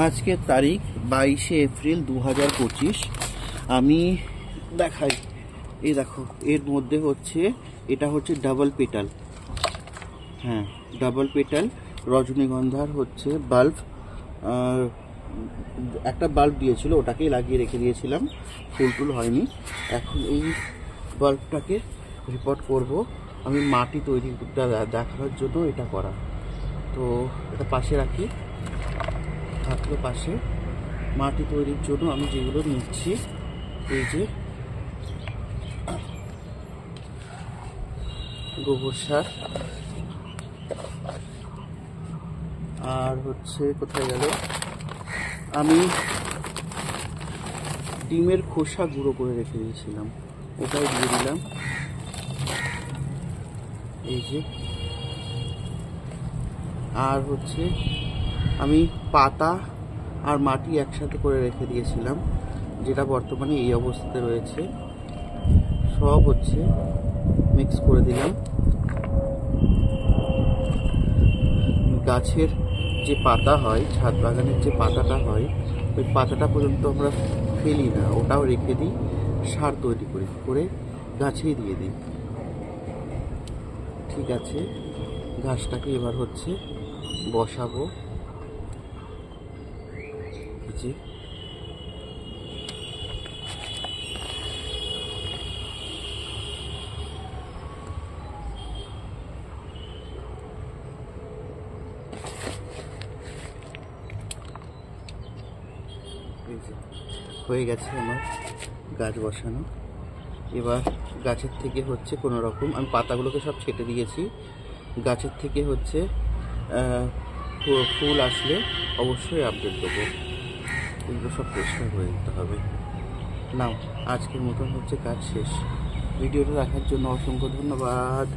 আজকের তারিখ 22শে এপ্রিল 2025। আমি দেখাই, এই দেখো এর মধ্যে হচ্ছে, এটা হচ্ছে ডাবল পেটাল, হ্যাঁ ডাবল পেটাল রজনীগন্ধার হচ্ছে বাল্ব। একটা বাল্ব দিয়েছিল, ওটাকেই লাগিয়ে রেখে দিয়েছিলাম, ফুল টুল হয়নি। এখন এই বাল্বটাকে রিপোর্ট করব। আমি মাটি তৈরি দেখানোর জন্য এটা করা, তো এটা পাশে রাখি, থাকলো পাশে। মাটি তৈরির জন্য আমি যেগুলো নিচ্ছি, এই যে গোবর সার, আর হচ্ছে কোথায় গেল, আমি ডিমের খোসা গুঁড়ো করে রেখে দিয়েছিলাম, ওটাই দিয়ে দিলাম। এই যে, আর হচ্ছে আমি পাতা আর মাটি একসাথে করে রেখে দিয়েছিলাম, যেটা বর্তমানে এই অবস্থাতে রয়েছে। সব হচ্ছে মিক্স করে দিলাম। গাছের যে পাতা হয়, ছাদ বাগানের যে পাতাটা হয়, ওই পাতাটা পর্যন্ত আমরা ফেলি না, ওটাও রেখে দিই, সার তৈরি করে গাছেই দিয়ে দিই। ঠিক আছে, গাছটাকে এবার হচ্ছে বসাবো। যে হয়ে গেছে আমার গাছ বসানো। এবার গাছের থেকে হচ্ছে কোনো রকম, আমি পাতাগুলোকে সব ছেটে দিয়েছি, গাছের থেকে হচ্ছে ফুল আসলে অবশ্যই আপডেট দেবো। এগুলো সব পরিষ্কার করে দিতে হবে। নাও, আজকের মতন হচ্ছে কাজ শেষ। ভিডিওটা দেখার জন্য অসংখ্য ধন্যবাদ।